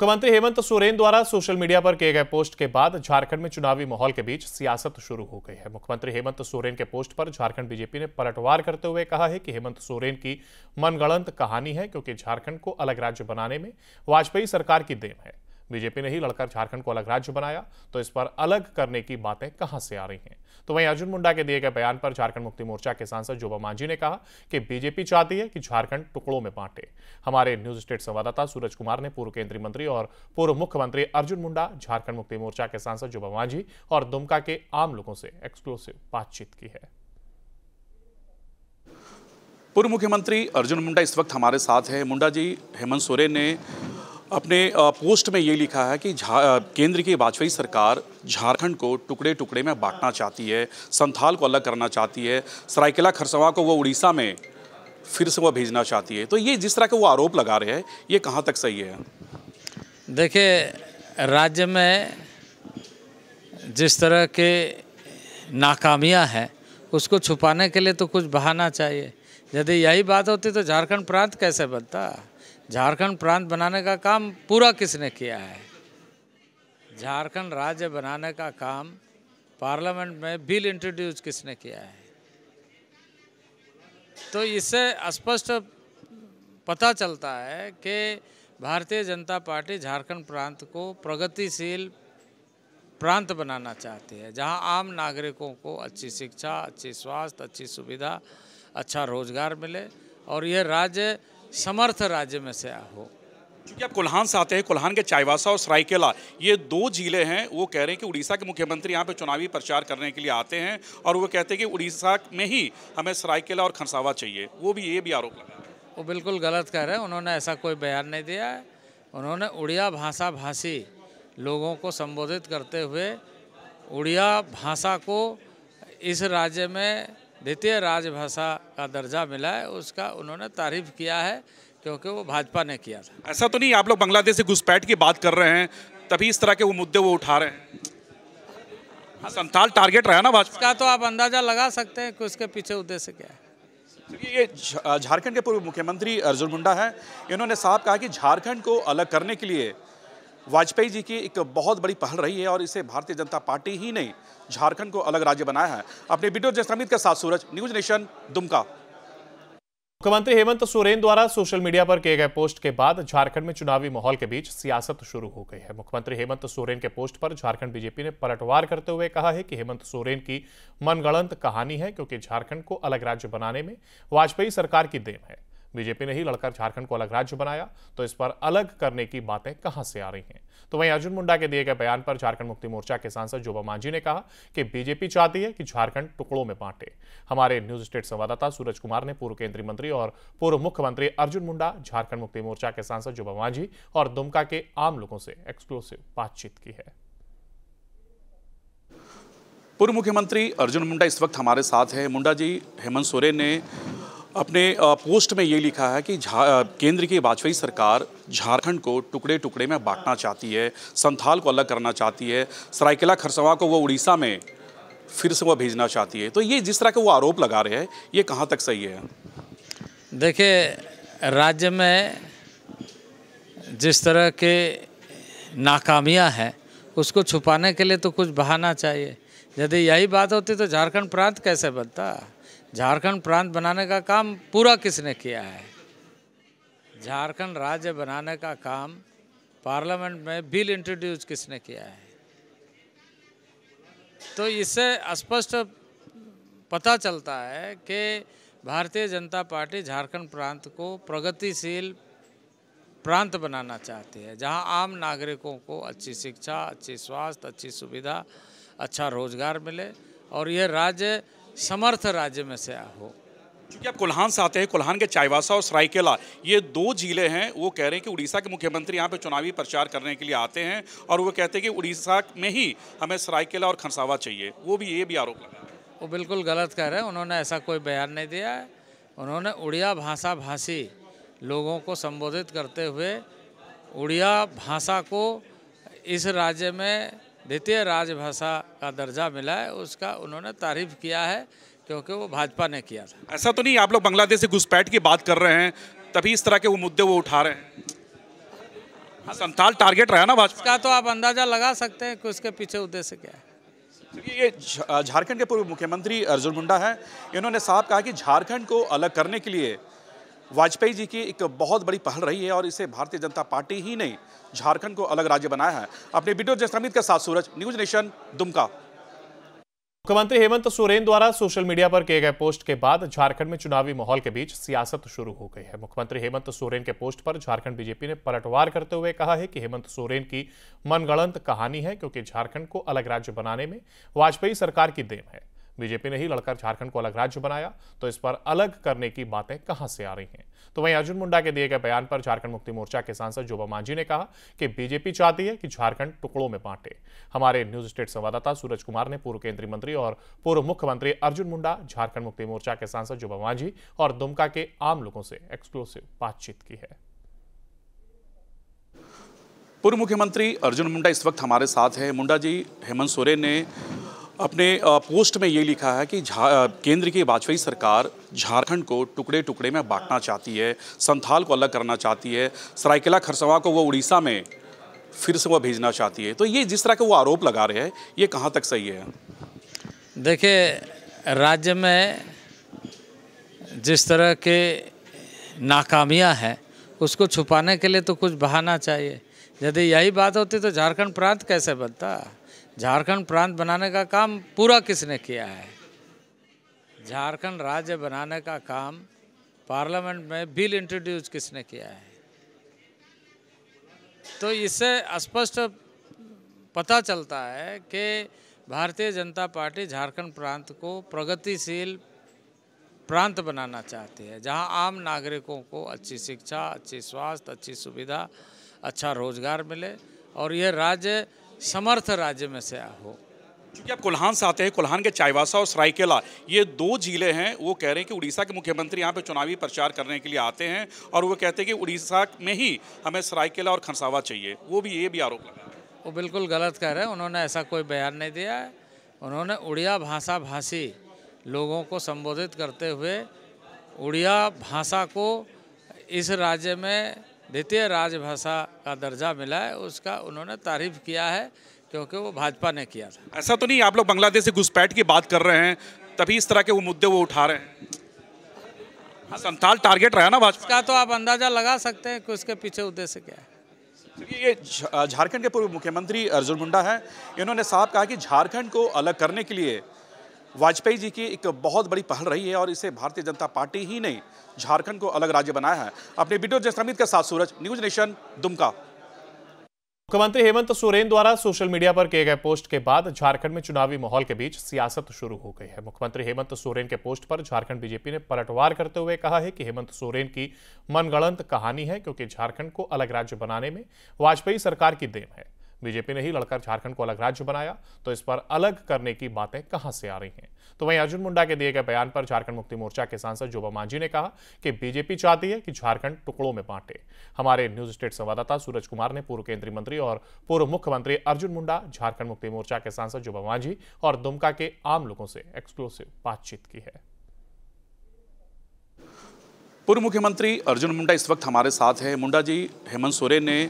मुख्यमंत्री हेमंत सोरेन द्वारा social media पर किए गए पोस्ट के बाद झारखंड में चुनावी माहौल के बीच सियासत शुरू हो गई है। मुख्यमंत्री हेमंत सोरेन के पोस्ट पर झारखंड बीजेपी ने पलटवार करते हुए कहा है कि हेमंत सोरेन की मनगढ़ंत कहानी है, क्योंकि झारखंड को अलग राज्य बनाने में वाजपेयी सरकार की देन है। बीजेपी ने ही लड़कर झारखंड को अलग राज्य बनाया, तो इस पर अलग करने की बातें कहां से आ रही हैं? तो वहीं अर्जुन मुंडा के दिए गए बयान पर झारखंड मुक्ति मोर्चा के सांसद जोबा मांझी ने कहा कि बीजेपी चाहती है कि झारखंड टुकड़ों में बांटे। हमारे न्यूज स्टेट संवाददाता सूरज कुमार ने पूर्व केंद्रीय मंत्री और पूर्व मुख्यमंत्री अर्जुन मुंडा, झारखंड मुक्ति मोर्चा के सांसद जोबा मांझी और दुमका के आम लोगों से एक्सक्लूसिव बातचीत की है। पूर्व मुख्यमंत्री अर्जुन मुंडा इस वक्त हमारे साथ हैं। मुंडा जी, हेमंत सोरेन ने अपने पोस्ट में ये लिखा है कि केंद्र की वाजपेयी सरकार झारखंड को टुकड़े टुकड़े में बांटना चाहती है, संथाल को अलग करना चाहती है, सरायकेला खरसवां को वो उड़ीसा में फिर से वो भेजना चाहती है। तो ये जिस तरह के वो आरोप लगा रहे हैं, ये कहाँ तक सही है? देखिए, राज्य में जिस तरह के नाकामियाँ हैं उसको छुपाने के लिए तो कुछ बहाना चाहिए। यदि यही बात होती तो झारखंड प्रांत कैसे बनता? झारखंड प्रांत बनाने का काम पूरा किसने किया है? झारखंड राज्य बनाने का काम पार्लियामेंट में बिल इंट्रोड्यूस किसने किया है? तो इससे स्पष्ट पता चलता है कि भारतीय जनता पार्टी झारखंड प्रांत को प्रगतिशील प्रांत बनाना चाहती है, जहां आम नागरिकों को अच्छी शिक्षा, अच्छी स्वास्थ्य, अच्छी सुविधा, अच्छा रोजगार मिले और यह राज्य समर्थ राज्य में से हो। क्योंकि आप कोल्हान से आते हैं, कोल्हान के चाईबासा और सरायकेला ये दो जिले हैं। वो कह रहे हैं कि उड़ीसा के मुख्यमंत्री यहाँ पे चुनावी प्रचार करने के लिए आते हैं और वो कहते हैं कि उड़ीसा में ही हमें सरायकेला और खरसावा चाहिए। ये भी आरोप लगा रहे हैं। वो बिल्कुल गलत कह रहे हैं। उन्होंने ऐसा कोई बयान नहीं दिया है। उन्होंने उड़िया भाषा भाषी लोगों को संबोधित करते हुए उड़िया भाषा को इस राज्य में द्वितीय राजभाषा का दर्जा मिला है, उसका उन्होंने तारीफ किया है, क्योंकि वो भाजपा ने किया था। ऐसा तो नहीं आप लोग बांग्लादेश से घुसपैठ की बात कर रहे हैं, तभी इस तरह के वो मुद्दे वो उठा रहे हैं? हाँ, संथाल टारगेट रहा ना भाजपा का, तो आप अंदाजा लगा सकते हैं कि उसके पीछे उद्देश्य क्या है। ये झारखंड के पूर्व मुख्यमंत्री अर्जुन मुंडा है। इन्होंने साफ कहा कि झारखंड को अलग करने के लिए वाजपेयी जी की एक बहुत बड़ी पहल रही है और इसे भारतीय जनता पार्टी ही नहीं, झारखंड को अलग राज्य बनाया है। अपने वीडियो जर्नलिस्ट अमित के साथ सूरज, न्यूज नेशन, दुमका। मुख्यमंत्री हेमंत सोरेन द्वारा सोशल मीडिया पर किए गए पोस्ट के बाद झारखंड में चुनावी माहौल के बीच सियासत शुरू हो गई है। मुख्यमंत्री हेमंत सोरेन के पोस्ट पर झारखंड बीजेपी ने पलटवार करते हुए कहा है कि हेमंत सोरेन की मनगढ़ंत कहानी है, क्योंकि झारखंड को अलग राज्य बनाने में वाजपेयी सरकार की देन है। बीजेपी ने ही लड़कर झारखंड को अलग राज्य बनाया, तो इस पर अलग करने की बातें कहां से आ रही हैं? तो वहीं अर्जुन मुंडा के दिए गए बयान पर झारखंड मुक्ति मोर्चा के सांसद जोबा मांझी ने कहा कि बीजेपी चाहती है कि झारखंड टुकड़ों में बांटे। हमारे न्यूज स्टेट संवाददाता सूरज कुमार ने पूर्व केंद्रीय मंत्री और पूर्व मुख्यमंत्री अर्जुन मुंडा, झारखंड मुक्ति मोर्चा के सांसद जोबा मांझी और दुमका के आम लोगों से एक्सक्लूसिव बातचीत की है। पूर्व मुख्यमंत्री अर्जुन मुंडा इस वक्त हमारे साथ हैं। मुंडा जी, हेमंत सोरेन ने अपने पोस्ट में ये लिखा है कि केंद्र की वाजपेयी सरकार झारखंड को टुकड़े टुकड़े में बांटना चाहती है, संथाल को अलग करना चाहती है, सरायकेला खरसवां को वो उड़ीसा में फिर से वो भेजना चाहती है। तो ये जिस तरह के वो आरोप लगा रहे हैं, ये कहाँ तक सही है? देखिए, राज्य में जिस तरह के नाकामियाँ हैं उसको छुपाने के लिए तो कुछ बहाना चाहिए। यदि यही बात होती तो झारखंड प्रांत कैसे बनता? झारखंड प्रांत बनाने का काम पूरा किसने किया है? झारखंड राज्य बनाने का काम पार्लियामेंट में बिल इंट्रोड्यूस किसने किया है? तो इससे स्पष्ट पता चलता है कि भारतीय जनता पार्टी झारखंड प्रांत को प्रगतिशील प्रांत बनाना चाहती है, जहां आम नागरिकों को अच्छी शिक्षा, अच्छी स्वास्थ्य, अच्छी सुविधा, अच्छा रोजगार मिले और यह राज्य समर्थ राज्य में से हो। क्योंकि आप कोल्हान से आते हैं, कोल्हान के चाईबासा और सरायकेला ये दो जिले हैं। वो कह रहे हैं कि उड़ीसा के मुख्यमंत्री यहाँ पे चुनावी प्रचार करने के लिए आते हैं और वो कहते हैं कि उड़ीसा में ही हमें सरायकेला और खरसावा चाहिए। ये भी आरोप लगा रहे हैं। वो बिल्कुल गलत कह रहे हैं। उन्होंने ऐसा कोई बयान नहीं दिया है। उन्होंने उड़िया भाषा भाषी लोगों को संबोधित करते हुए उड़िया भाषा को इस राज्य में द्वितीय राजभाषा का दर्जा मिला है, उसका उन्होंने तारीफ किया है, क्योंकि वो भाजपा ने किया था। ऐसा तो नहीं आप लोग बांग्लादेश से घुसपैठ की बात कर रहे हैं, तभी इस तरह के वो मुद्दे वो उठा रहे हैं? संथाल टारगेट रहा ना भाजपा इसका तो आप अंदाजा लगा सकते हैं कि उसके पीछे उद्देश्य क्या है। ये झारखंड के पूर्व मुख्यमंत्री अर्जुन मुंडा हैं। इन्होंने साफ कहा कि झारखंड को अलग करने के लिए वाजपेयी जी की एक बहुत बड़ी पहल रही है और इसे भारतीय जनता पार्टी ही नहीं झारखंड को अलग राज्य बनाया है। अपने वीडियो जर्नलिस्ट अमित के साथ सूरज, न्यूज नेशन, दुमका। मुख्यमंत्री हेमंत सोरेन द्वारा सोशल मीडिया पर किए गए पोस्ट के बाद झारखंड में चुनावी माहौल के बीच सियासत शुरू हो गई है। मुख्यमंत्री हेमंत सोरेन के पोस्ट पर झारखंड बीजेपी ने पलटवार करते हुए कहा है कि हेमंत सोरेन की मनगढ़ंत कहानी है, क्योंकि झारखंड को अलग राज्य बनाने में वाजपेयी सरकार की देन है। बीजेपी ने ही लड़कर झारखंड को अलग राज्य बनाया, तो इस पर अलग करने की बातें कहां से आ रही हैं। तो वहीं अर्जुन मुंडा के दिए गए बयान पर झारखंड मुक्ति मोर्चा के सांसद जोबा मांझी ने कहा कि बीजेपी चाहती है कि झारखंड टुकड़ों में बांटे। हमारे न्यूज स्टेट संवाददाता सूरज कुमार ने पूर्व केंद्रीय मंत्री और पूर्व मुख्यमंत्री अर्जुन मुंडा, झारखंड मुक्ति मोर्चा के सांसद जोबा मांझी और दुमका के आम लोगों से एक्सक्लूसिव बातचीत की है। पूर्व मुख्यमंत्री अर्जुन मुंडा इस वक्त हमारे साथ हैं। मुंडा जी, हेमंत सोरेन ने अपने पोस्ट में ये लिखा है कि केंद्र की वाजपेयी सरकार झारखंड को टुकड़े टुकड़े में बांटना चाहती है, संथाल को अलग करना चाहती है, सरायकेला खरसवां को वो उड़ीसा में फिर से वो भेजना चाहती है। तो ये जिस तरह के वो आरोप लगा रहे हैं, ये कहाँ तक सही है? देखिए, राज्य में जिस तरह के नाकामियां हैं उसको छुपाने के लिए तो कुछ बहाना चाहिए। यदि यही बात होती तो झारखंड प्रांत कैसे बनता? झारखंड प्रांत बनाने का काम पूरा किसने किया है? झारखंड राज्य बनाने का काम पार्लियामेंट में बिल इंट्रोड्यूस किसने किया है? तो इससे स्पष्ट पता चलता है कि भारतीय जनता पार्टी झारखंड प्रांत को प्रगतिशील प्रांत बनाना चाहती है, जहां आम नागरिकों को अच्छी शिक्षा, अच्छी स्वास्थ्य, अच्छी सुविधा, अच्छा रोजगार मिले और यह राज्य समर्थ राज्य में से हो। क्योंकि आप कोल्हान से आते हैं, कोल्हान के चाईबासा और सरायकेला ये दो जिले हैं। वो कह रहे हैं कि उड़ीसा के मुख्यमंत्री यहाँ पे चुनावी प्रचार करने के लिए आते हैं और वो कहते हैं कि उड़ीसा में ही हमें सरायकेला और खरसावा चाहिए। वो भी ये भी आरोप लगा। वो बिल्कुल गलत कह रहे हैं। उन्होंने ऐसा कोई बयान नहीं दिया है। उन्होंने उड़िया भाषा भाषी लोगों को संबोधित करते हुए उड़िया भाषा को इस राज्य में द्वितीय राजभाषा का दर्जा मिला है, उसका उन्होंने तारीफ किया है, क्योंकि वो भाजपा ने किया था। ऐसा तो नहीं आप लोग बांग्लादेश से घुसपैठ की बात कर रहे हैं, तभी इस तरह के वो मुद्दे वो उठा रहे हैं? संथाल टारगेट रहा ना भाजपा? इसका तो आप अंदाजा लगा सकते हैं कि उसके पीछे उद्देश्य क्या है। ये झारखंड के पूर्व मुख्यमंत्री अर्जुन मुंडा हैं। इन्होंने साफ कहा कि झारखंड को अलग करने के लिए वाजपेयी जी की एक बहुत बड़ी पहल रही है और इसे भारतीय जनता पार्टी ही नहीं झारखंड को अलग राज्य बनाया है। अपने वीडियो जर्नलिस्ट अमित के साथ सूरज, न्यूज नेशन, दुमका। मुख्यमंत्री हेमंत सोरेन द्वारा सोशल मीडिया पर किए गए पोस्ट के बाद झारखंड में चुनावी माहौल के बीच सियासत शुरू हो गई है। मुख्यमंत्री हेमंत सोरेन के पोस्ट पर झारखंड बीजेपी ने पलटवार करते हुए कहा है कि हेमंत सोरेन की मनगढ़ंत कहानी है, क्योंकि झारखंड को अलग राज्य बनाने में वाजपेयी सरकार की देन है। बीजेपी ने ही लड़कर झारखंड को अलग राज्य बनाया, तो इस पर अलग करने की बातें कहां से आ रही हैं। तो वहीं अर्जुन मुंडा के दिए गए बयान पर झारखंड मुक्ति मोर्चा के सांसद जोबा मांझी ने कहा कि बीजेपी चाहती है कि झारखंड टुकड़ों में बांटे। हमारे न्यूज स्टेट संवाददाता सूरज कुमार ने पूर्व केंद्रीय मंत्री और पूर्व मुख्यमंत्री अर्जुन मुंडा, झारखंड मुक्ति मोर्चा के सांसद जोबा मांझी और दुमका के आम लोगों से एक्सक्लूसिव बातचीत की है। पूर्व मुख्यमंत्री अर्जुन मुंडा इस वक्त हमारे साथ हैं। मुंडा जी, हेमंत सोरेन ने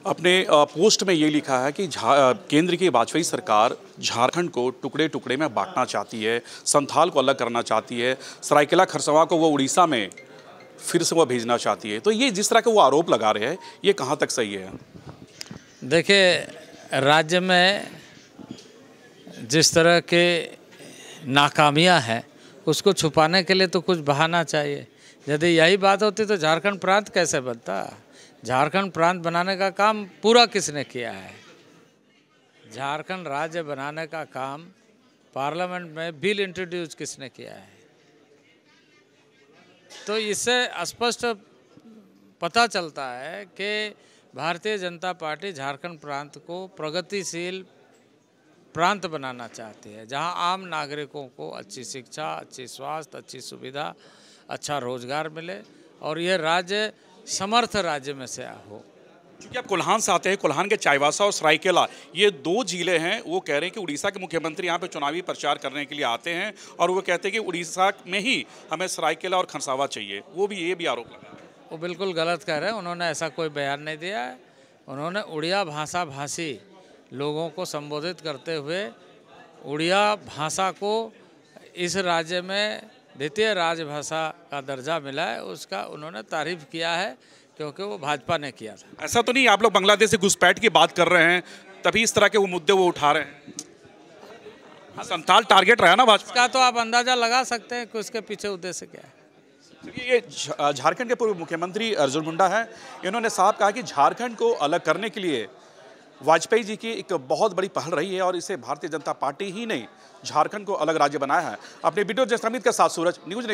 अपने पोस्ट में ये लिखा है कि केंद्र की वाजपेयी सरकार झारखंड को टुकड़े टुकड़े में बांटना चाहती है, संथाल को अलग करना चाहती है, सरायकेला खरसवां को वो उड़ीसा में फिर से वो भेजना चाहती है। तो ये जिस तरह के वो आरोप लगा रहे हैं, ये कहाँ तक सही है? देखिए, राज्य में जिस तरह के नाकामियां हैं उसको छुपाने के लिए तो कुछ बहाना चाहिए। यदि यही बात होती तो झारखंड प्रांत कैसे बनता? झारखंड प्रांत बनाने का काम पूरा किसने किया है? झारखंड राज्य बनाने का काम पार्लियामेंट में बिल इंट्रोड्यूस किसने किया है? तो इससे स्पष्ट पता चलता है कि भारतीय जनता पार्टी झारखंड प्रांत को प्रगतिशील प्रांत बनाना चाहती है, जहां आम नागरिकों को अच्छी शिक्षा, अच्छी स्वास्थ्य, अच्छी सुविधा, अच्छा रोजगार मिले और यह राज्य समर्थ राज्य में से हो। क्योंकि आप कोल्हान से आते हैं, कोल्हान के चाईबासा और सरायकेला ये दो जिले हैं। वो कह रहे हैं कि उड़ीसा के मुख्यमंत्री यहाँ पे चुनावी प्रचार करने के लिए आते हैं और वो कहते हैं कि उड़ीसा में ही हमें सरायकेला और खरसावा चाहिए। वो भी ये भी आरोप लगा। वो बिल्कुल गलत कह रहे हैं। उन्होंने ऐसा कोई बयान नहीं दिया है। उन्होंने उड़िया भाषा भाषी लोगों को संबोधित करते हुए उड़िया भाषा को इस राज्य में द्वितीय राजभाषा का दर्जा मिला है, उसका उन्होंने तारीफ किया है, क्योंकि वो भाजपा ने किया था। ऐसा तो नहीं आप लोग बांग्लादेश से घुसपैठ की बात कर रहे हैं, तभी इस तरह के वो मुद्दे वो उठा रहे हैं? हाँ, संथाल टारगेट रहा ना भाजपा इसका तो आप अंदाजा लगा सकते हैं कि उसके पीछे उद्देश्य क्या है। ये झारखंड के पूर्व मुख्यमंत्री अर्जुन मुंडा हैं। इन्होंने साफ कहा कि झारखंड को अलग करने के लिए वाजपेयी जी की एक बहुत बड़ी पहल रही है और इसे भारतीय जनता पार्टी ही नहीं झारखंड को अलग राज्य बनाया है। अपने वीडियो जर्नलिस्ट के साथ सूरज, न्यूज़ नेशन।